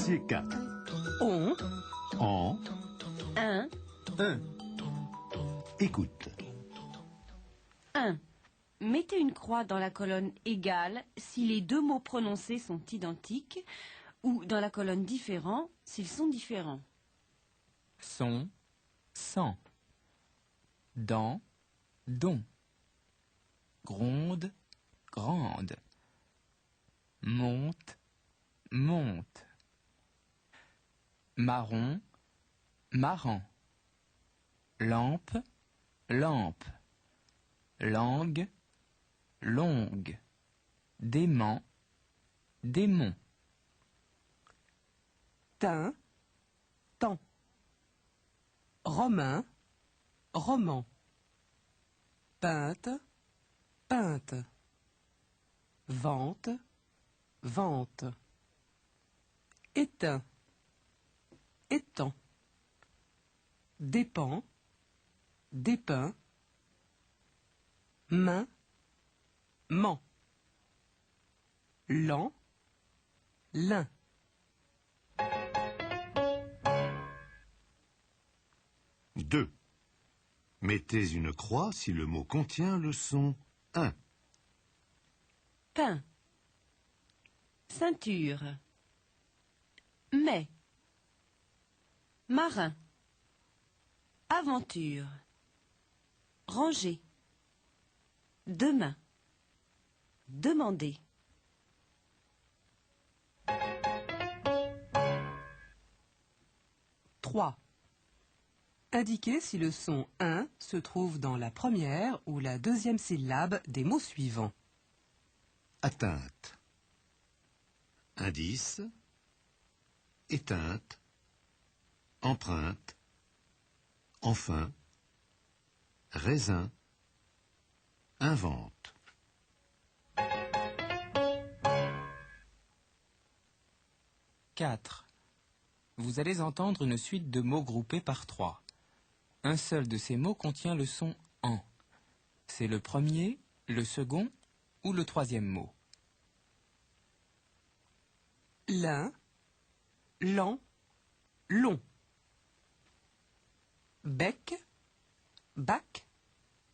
Dossier 4. On, En. un, Écoute. 1. Mettez une croix dans la colonne égale si les deux mots prononcés sont identiques ou dans la colonne différent s'ils sont différents. Son, sans. Dans, don. Gronde, grande. Monte, monte. Marron, marrant. Lampe, lampe. Langue, longue. Dément, démon. Teint, temps. Romain, roman. Peinte, peinte. Vente, vente. Éteint, étang. Dépend, dépeint. Main, ment. Lent, lin. Deux. Mettez une croix si le mot contient le son 1. Pain, ceinture, mai, marin, aventure, ranger, demain, demander. Trois. Indiquez si le son 1 se trouve dans la première ou la deuxième syllabe des mots suivants. Atteinte. Indice. Éteinte. Empreinte. Enfin. Raisin. Invente. Quatre. Vous allez entendre une suite de mots groupés par 3. Un seul de ces mots contient le son « en ». C'est le premier, le second ou le troisième mot. Lin, lent, long. Bec, bac,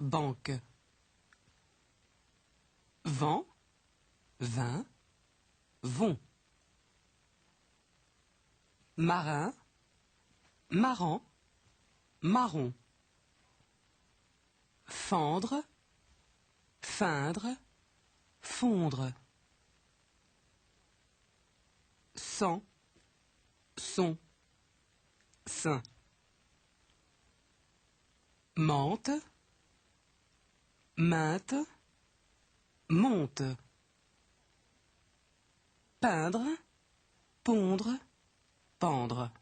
banque. Vent, vin, vont. Marin, marrant, marron. Fendre, feindre, fondre. Sang, son, sein. Mente, mainte, monte. Peindre, pondre, pendre.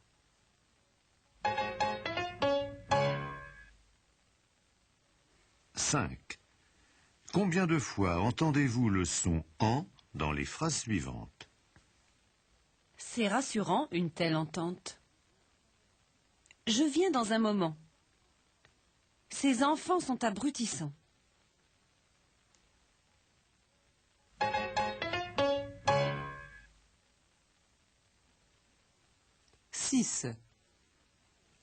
Cinq. Combien de fois entendez-vous le son « en » dans les phrases suivantes? C'est rassurant, une telle entente. Je viens dans un moment. Ces enfants sont abrutissants. Six.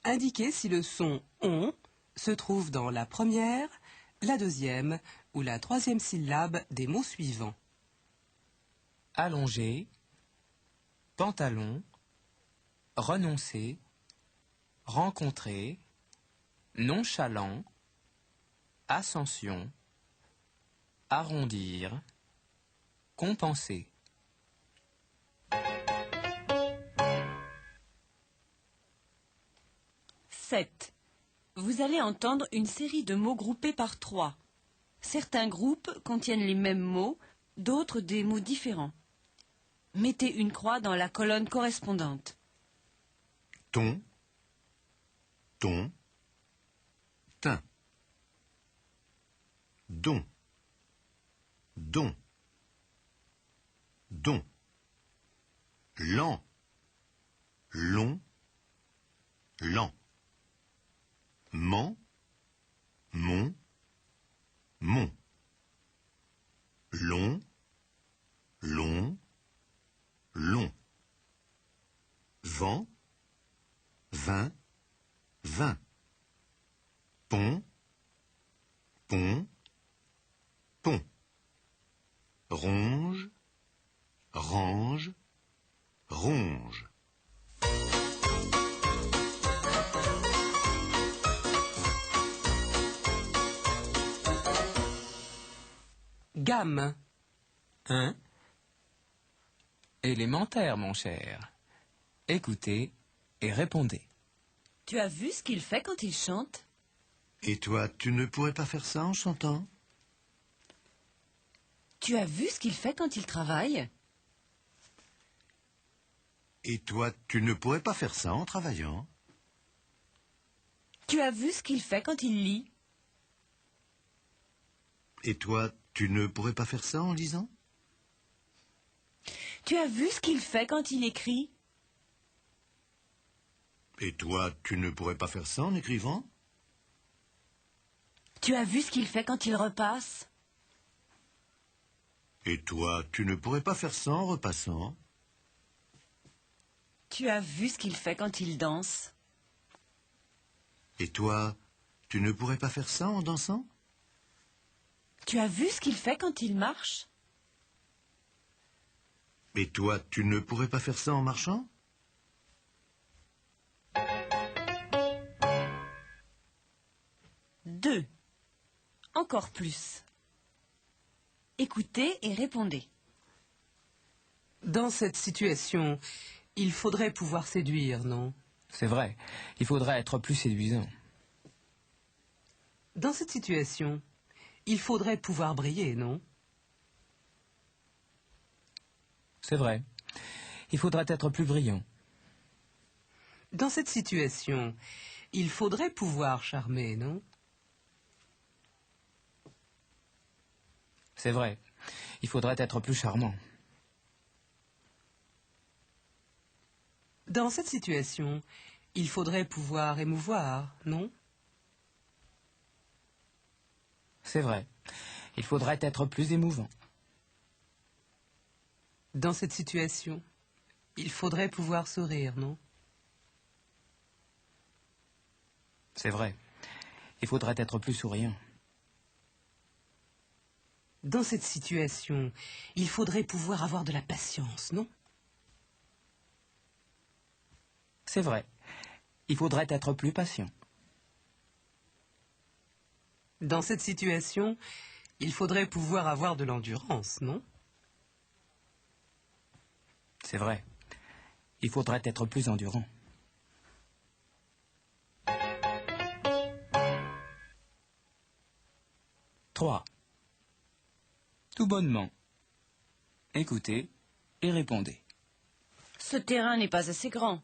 Indiquez si le son « on » se trouve dans la première, la deuxième ou la troisième syllabe des mots suivants. Allonger, pantalon, renoncer, rencontrer, nonchalant, ascension, arrondir, compenser. Sept. Vous allez entendre une série de mots groupés par 3. Certains groupes contiennent les mêmes mots, d'autres des mots différents. Mettez une croix dans la colonne correspondante. Ton, ton, teint. Don, don, don. Lent, long, lent. Ment, mon, mon. Long, long, long. 20, 20. Pont, pont, pont. Ronge, range, ronge. Gamme. 1. Élémentaire, mon cher. Écoutez et répondez. Tu as vu ce qu'il fait quand il chante? Et toi, tu ne pourrais pas faire ça en chantant? Tu as vu ce qu'il fait quand il travaille? Et toi, tu ne pourrais pas faire ça en travaillant? Tu as vu ce qu'il fait quand il lit? Et toi, tu ne pourrais pas faire ça en lisant? Tu as vu ce qu'il fait quand il écrit? Et toi, tu ne pourrais pas faire ça en écrivant? Tu as vu ce qu'il fait quand il repasse? Et toi, tu ne pourrais pas faire ça en repassant? Tu as vu ce qu'il fait quand il danse? Et toi, tu ne pourrais pas faire ça en dansant? Tu as vu ce qu'il fait quand il marche? Et toi, tu ne pourrais pas faire ça en marchant? Deux. Encore plus. Écoutez et répondez. Dans cette situation, il faudrait pouvoir séduire, non? C'est vrai, il faudrait être plus séduisant. Dans cette situation, il faudrait pouvoir briller, non? C'est vrai, il faudrait être plus brillant. Dans cette situation, il faudrait pouvoir charmer, non? C'est vrai, il faudrait être plus charmant. Dans cette situation, il faudrait pouvoir émouvoir, non? C'est vrai, il faudrait être plus émouvant. Dans cette situation, il faudrait pouvoir sourire, non? C'est vrai, il faudrait être plus souriant. Dans cette situation, il faudrait pouvoir avoir de la patience, non? C'est vrai, il faudrait être plus patient. Dans cette situation, il faudrait pouvoir avoir de l'endurance, non? C'est vrai, il faudrait être plus endurant. Trois. Tout bonnement. Écoutez et répondez. Ce terrain n'est pas assez grand.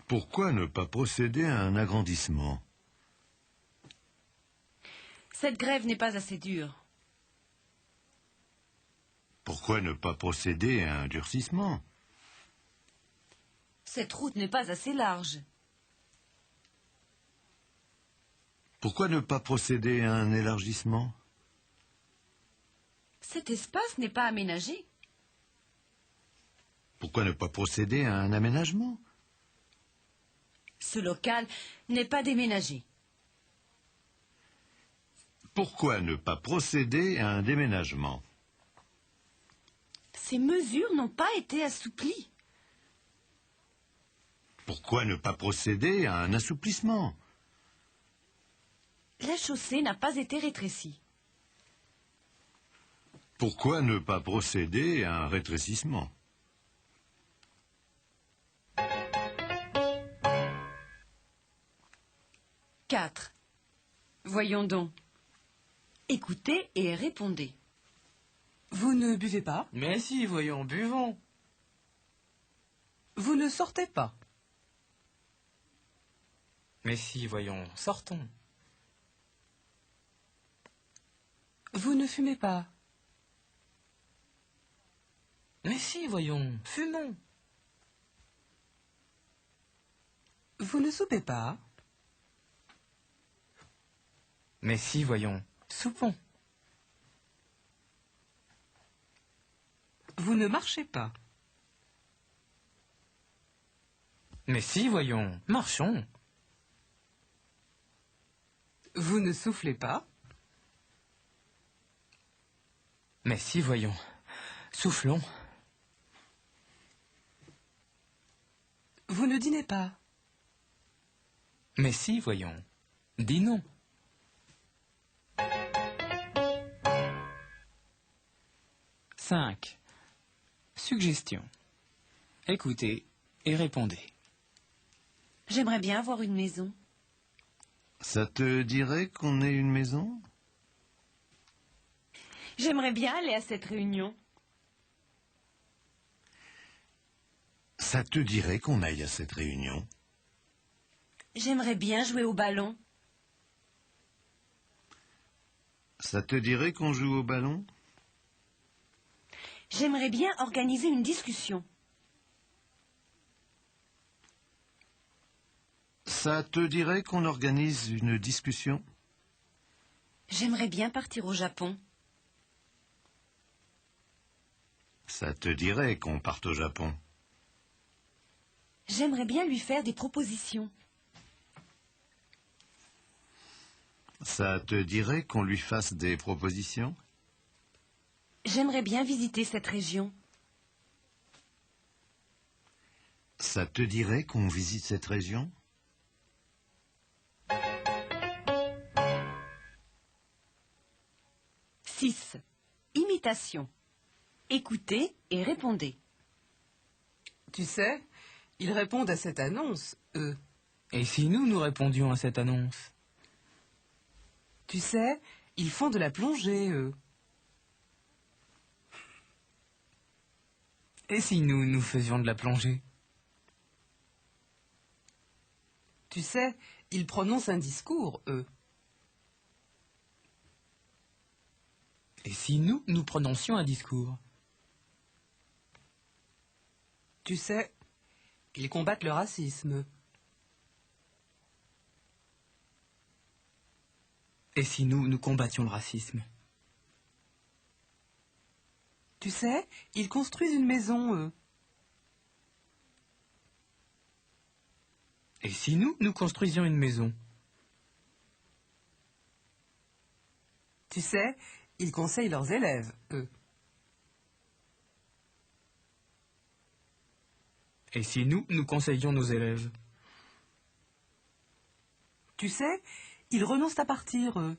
Pourquoi ne pas procéder à un agrandissement? Cette grève n'est pas assez dure. Pourquoi ne pas procéder à un durcissement? Cette route n'est pas assez large. Pourquoi ne pas procéder à un élargissement? Cet espace n'est pas aménagé. Pourquoi ne pas procéder à un aménagement? Ce local n'est pas déménagé. Pourquoi ne pas procéder à un déménagement? Ces mesures n'ont pas été assouplies. Pourquoi ne pas procéder à un assouplissement? La chaussée n'a pas été rétrécie. Pourquoi ne pas procéder à un rétrécissement? Quatre. Voyons donc. Écoutez et répondez. Vous ne buvez pas? Mais si, voyons, buvons. Vous ne sortez pas? Mais si, voyons, sortons. Vous ne fumez pas? Mais si, voyons, fumons. Vous ne soupez pas? Mais si, voyons, soupons. Vous ne marchez pas? Mais si, voyons, marchons. Vous ne soufflez pas? Mais si, voyons, soufflons. Vous ne dînez pas? Mais si, voyons, dis non. Cinq. Suggestion. Écoutez et répondez. J'aimerais bien avoir une maison. Ça te dirait qu'on ait une maison? J'aimerais bien aller à cette réunion. Ça te dirait qu'on aille à cette réunion? J'aimerais bien jouer au ballon. Ça te dirait qu'on joue au ballon? J'aimerais bien organiser une discussion. Ça te dirait qu'on organise une discussion? J'aimerais bien partir au Japon. Ça te dirait qu'on parte au Japon? J'aimerais bien lui faire des propositions. Ça te dirait qu'on lui fasse des propositions? J'aimerais bien visiter cette région. Ça te dirait qu'on visite cette région? Six. Imitation. Écoutez et répondez. Tu sais, ils répondent à cette annonce, eux. Et si nous répondions à cette annonce? Tu sais, ils font de la plongée, eux. Et si nous faisions de la plongée? Tu sais, ils prononcent un discours, eux. Et si nous prononcions un discours? Tu sais, ils combattent le racisme. Et si nous combattions le racisme? Tu sais, ils construisent une maison, eux. Et si nous construisions une maison? Tu sais, ils conseillent leurs élèves, eux. Et si nous conseillions nos élèves? Tu sais, ils renoncent à partir, eux.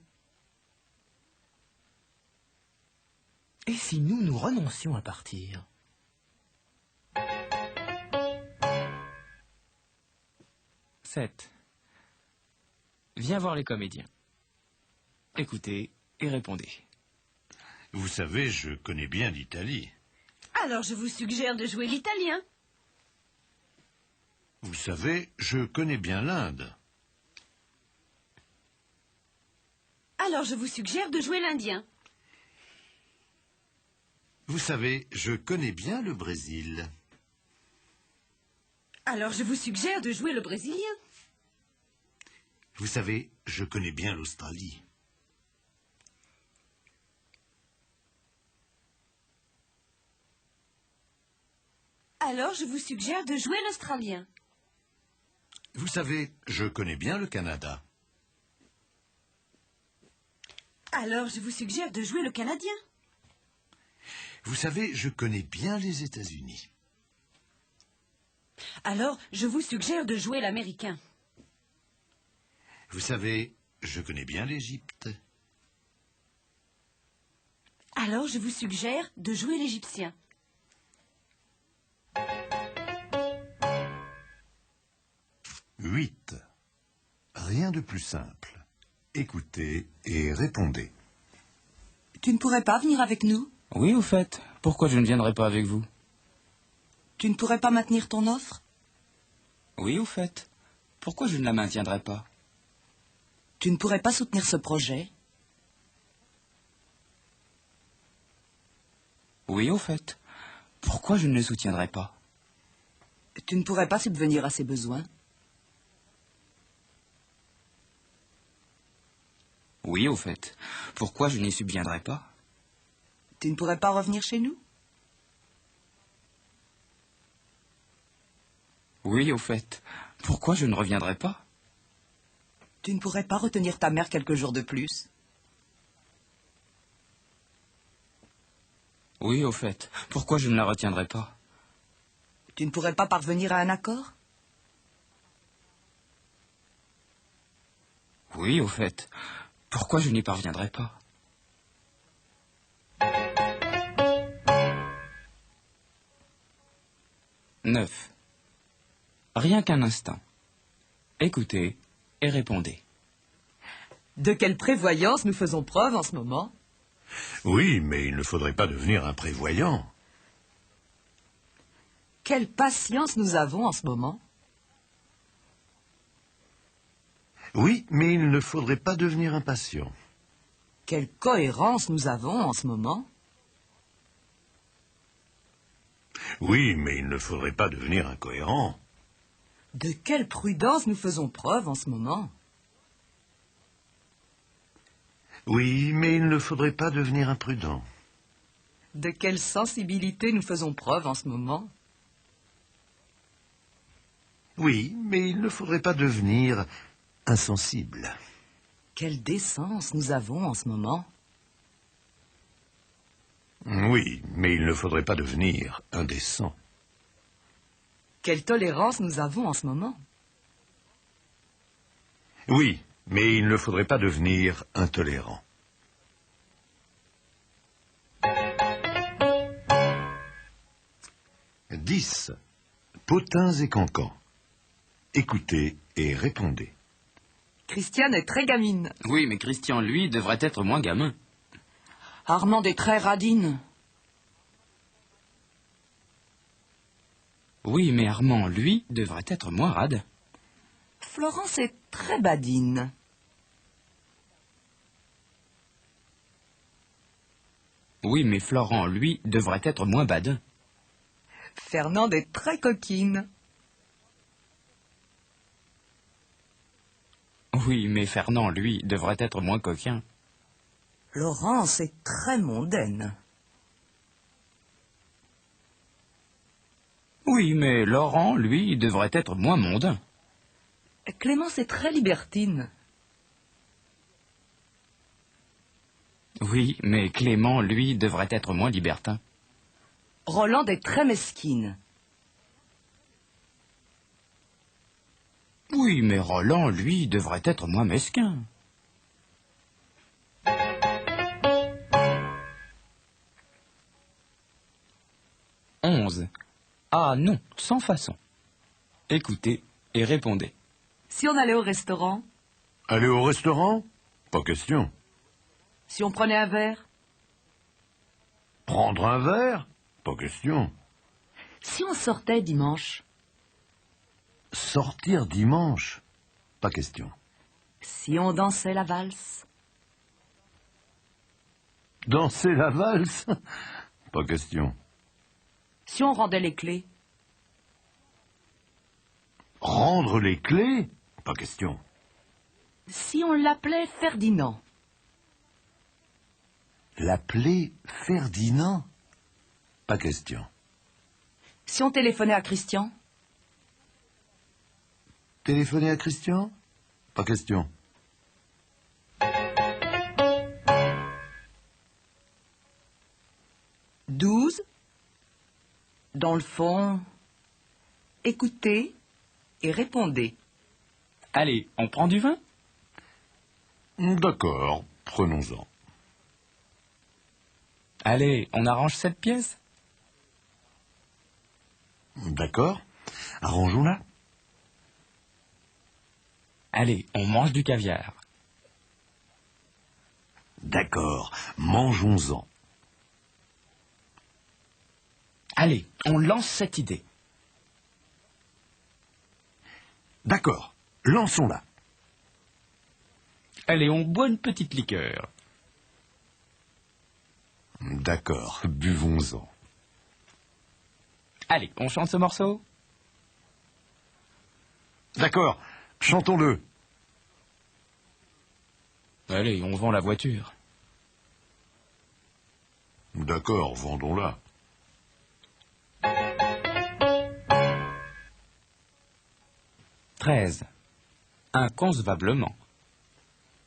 Et si nous renoncions à partir? Sept. Viens voir les comédiens. Écoutez et répondez. Vous savez, je connais bien l'Italie. Alors je vous suggère de jouer l'italien. Vous savez, je connais bien l'Inde. Alors je vous suggère de jouer l'indien. Vous savez, je connais bien le Brésil. Alors je vous suggère de jouer le brésilien. Vous savez, je connais bien l'Australie. Alors je vous suggère de jouer l'australien. Vous savez, je connais bien le Canada. Alors je vous suggère de jouer le canadien. Vous savez, je connais bien les États-Unis. Alors je vous suggère de jouer l'américain. Vous savez, je connais bien l'Égypte. Alors je vous suggère de jouer l'égyptien. Huit. Rien de plus simple. Écoutez et répondez. Tu ne pourrais pas venir avec nous? Oui, au fait. Pourquoi je ne viendrais pas avec vous? Tu ne pourrais pas maintenir ton offre? Oui, au fait. Pourquoi je ne la maintiendrais pas? Tu ne pourrais pas soutenir ce projet? Oui, au fait. Pourquoi je ne le soutiendrais pas? Tu ne pourrais pas subvenir à ses besoins? Oui, au fait. Pourquoi je n'y subviendrais pas? Tu ne pourrais pas revenir chez nous? Oui, au fait. Pourquoi je ne reviendrai pas? Tu ne pourrais pas retenir ta mère quelques jours de plus? Oui, au fait. Pourquoi je ne la retiendrai pas? Tu ne pourrais pas parvenir à un accord? Oui, au fait. Pourquoi je n'y parviendrai pas? Neuf. Rien qu'un instant. Écoutez et répondez. De quelle prévoyance nous faisons preuve en ce moment? Oui, mais il ne faudrait pas devenir un prévoyant. Quelle patience nous avons en ce moment? Oui, mais il ne faudrait pas devenir impatient. Quelle cohérence nous avons en ce moment? Oui, mais il ne faudrait pas devenir incohérent. De quelle prudence nous faisons preuve en ce moment? Oui, mais il ne faudrait pas devenir imprudent. De quelle sensibilité nous faisons preuve en ce moment? Oui, mais il ne faudrait pas devenir insensible. Quelle décence nous avons en ce moment? Oui, mais il ne faudrait pas devenir indécent. Quelle tolérance nous avons en ce moment? Oui, mais il ne faudrait pas devenir intolérant. « 10. Potins et cancans. Écoutez et répondez. Christiane est très gamine. Oui, mais Christian, lui, devrait être moins gamin. Armande est très radine. Oui, mais Armand, lui, devrait être moins rade. Florence est très badine. Oui, mais Florent, lui, devrait être moins badin. Fernande est très coquine. Oui, mais Fernand, lui, devrait être moins coquin. Laurence est très mondaine. Oui, mais Laurent, lui, devrait être moins mondain. Clémence est très libertine. Oui, mais Clément, lui, devrait être moins libertin. Rolande est très mesquine. Oui, mais Roland, lui, devrait être moins mesquin. Onze. Ah non, sans façon. Écoutez et répondez. Si on allait au restaurant, Aller au restaurant? Pas question. si on prenait un verre, Prendre un verre? Pas question. si on sortait dimanche, Sortir dimanche? Pas question. si on dansait la valse, Danser la valse? Pas question. si on rendait les clés, Rendre les clés? Pas question. si on l'appelait Ferdinand, L'appeler Ferdinand? Pas question. si on téléphonait à Christian, Téléphoner à Christian? Pas question. douze, dans le fond, écoutez et répondez. Allez, on prend du vin? D'accord, prenons-en. Allez, on arrange cette pièce? D'accord, arrangeons-la. Allez, on mange du caviar. D'accord, mangeons-en. Allez, on lance cette idée. D'accord, lançons-la. Allez, on boit une petite liqueur. D'accord, buvons-en. Allez, on chante ce morceau? D'accord, chantons-le. Allez, on vend la voiture. D'accord, vendons-la. 13. Inconcevablement.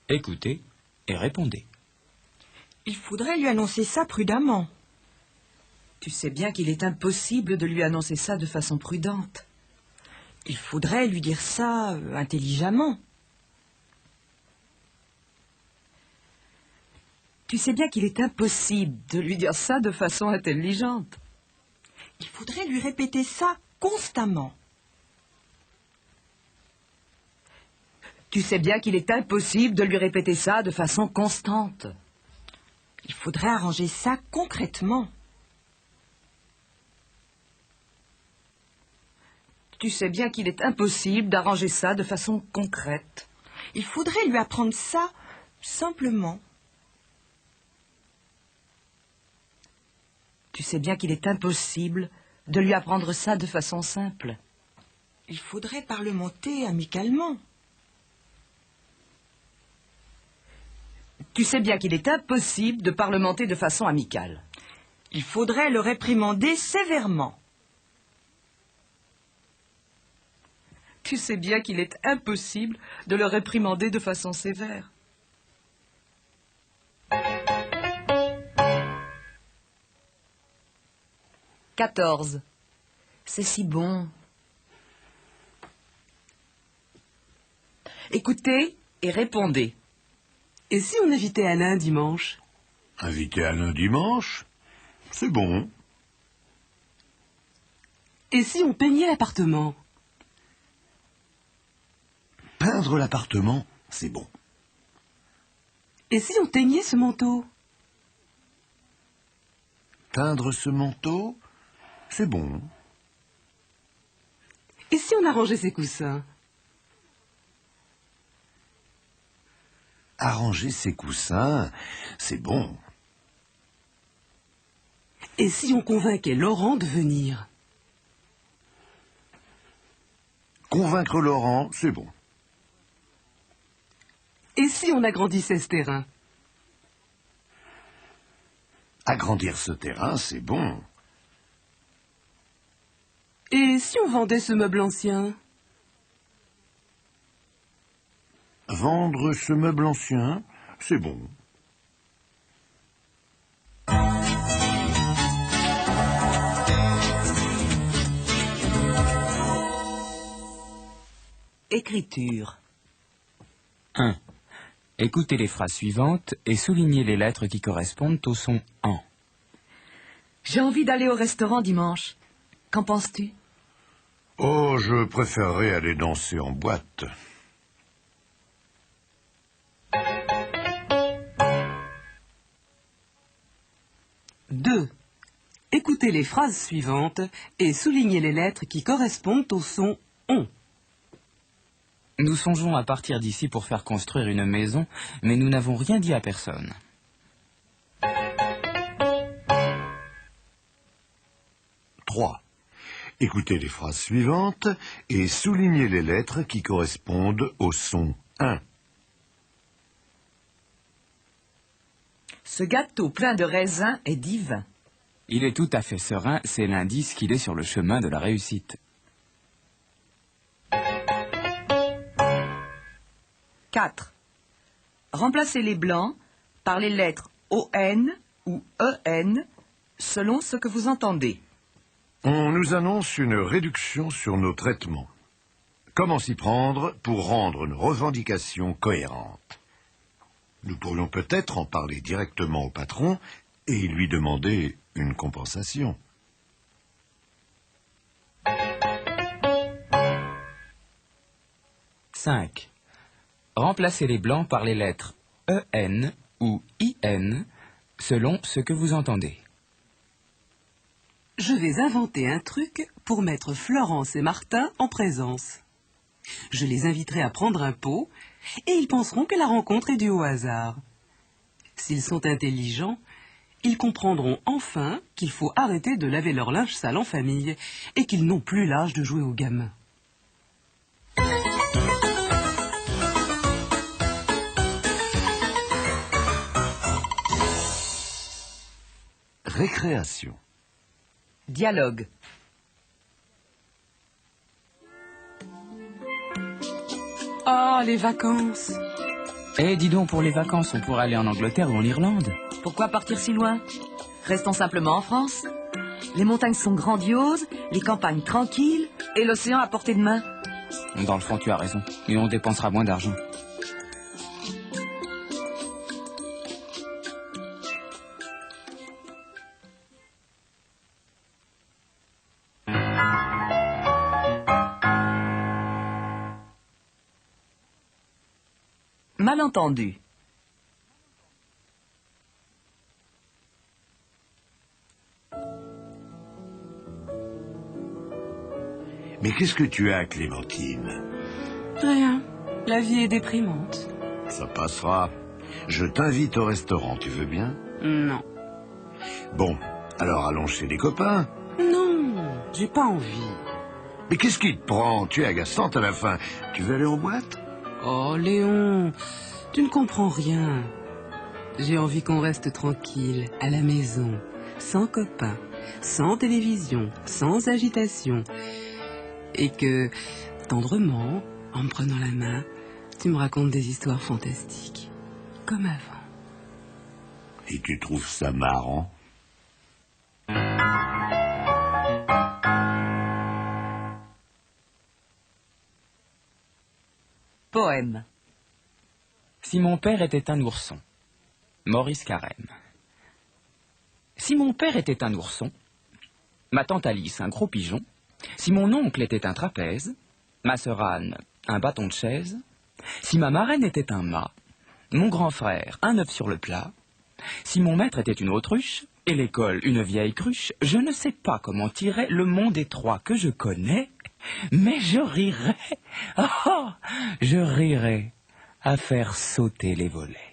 Écoutez et répondez. Il faudrait lui annoncer ça prudemment. Tu sais bien qu'il est impossible de lui annoncer ça de façon prudente. Il faudrait lui dire ça intelligemment. Tu sais bien qu'il est impossible de lui dire ça de façon intelligente. Il faudrait lui répéter ça constamment. Tu sais bien qu'il est impossible de lui répéter ça de façon constante. Il faudrait arranger ça concrètement. Tu sais bien qu'il est impossible d'arranger ça de façon concrète. Il faudrait lui apprendre ça simplement. Tu sais bien qu'il est impossible de lui apprendre ça de façon simple. Il faudrait parlementer amicalement. Tu sais bien qu'il est impossible de parlementer de façon amicale. Il faudrait le réprimander sévèrement. Tu sais bien qu'il est impossible de le réprimander de façon sévère. « 14. C'est si bon. Écoutez et répondez. Et si on invitait Alain dimanche? Inviter Alain dimanche, c'est bon. Et si on peignait l'appartement? Peindre l'appartement, c'est bon. Et si on teignait ce manteau? Teindre ce manteau, c'est bon. Et si on arrangeait ses coussins? Arranger ses coussins, c'est bon. Et si on convainquait Laurent de venir? Convaincre Laurent, c'est bon. Et si on agrandissait ce terrain? Agrandir ce terrain, c'est bon. Et si on vendait ce meuble ancien? Vendre ce meuble ancien, c'est bon. Écriture. 1. Écoutez les phrases suivantes et soulignez les lettres qui correspondent au son en. J'ai envie d'aller au restaurant dimanche. Qu'en penses-tu? Oh, je préférerais aller danser en boîte. 2. Écoutez les phrases suivantes et soulignez les lettres qui correspondent au son on. Nous songeons à partir d'ici pour faire construire une maison, mais nous n'avons rien dit à personne. 3. Écoutez les phrases suivantes et soulignez les lettres qui correspondent au son 1. Ce gâteau plein de raisins est divin. Il est tout à fait serein, c'est l'indice qu'il est sur le chemin de la réussite. 4. Remplacez les blancs par les lettres ON ou EN selon ce que vous entendez. On nous annonce une réduction sur nos traitements. Comment s'y prendre pour rendre nos revendications cohérentes? Nous pourrions peut-être en parler directement au patron et lui demander une compensation. 5. Remplacez les blancs par les lettres EN ou IN selon ce que vous entendez. Je vais inventer un truc pour mettre Florence et Martin en présence. Je les inviterai à prendre un pot et ils penseront que la rencontre est due au hasard. S'ils sont intelligents, ils comprendront enfin qu'il faut arrêter de laver leur linge sale en famille et qu'ils n'ont plus l'âge de jouer aux gamins. Récréation. Dialogue. Oh, les vacances. Eh, dis donc, pour les vacances, on pourrait aller en Angleterre ou en Irlande. Pourquoi partir si loin? Restons simplement en France. Les montagnes sont grandioses, les campagnes tranquilles et l'océan à portée de main. Dans le fond, tu as raison. Et on dépensera moins d'argent. Malentendu. Mais qu'est-ce que tu as, Clémentine? Rien. La vie est déprimante. Ça passera. Je t'invite au restaurant, tu veux bien? Non. Bon, alors allons chez les copains. Non, j'ai pas envie. Mais qu'est-ce qui te prend? Tu es agaçante à la fin. Tu veux aller en boîte? Oh, Léon, tu ne comprends rien. J'ai envie qu'on reste tranquille, à la maison, sans copains, sans télévision, sans agitation. Et que, tendrement, en me prenant la main, tu me racontes des histoires fantastiques, comme avant. Et tu trouves ça marrant? Poème. Si mon père était un ourson. Maurice Carême. Si mon père était un ourson, ma tante Alice un gros pigeon, si mon oncle était un trapèze, ma sœur Anne un bâton de chaise, si ma marraine était un mât, mon grand frère un œuf sur le plat, si mon maître était une autruche, et l'école une vieille cruche, je ne sais pas comment tirer le monde étroit que je connais, mais je rirais, je rirais à faire sauter les volets.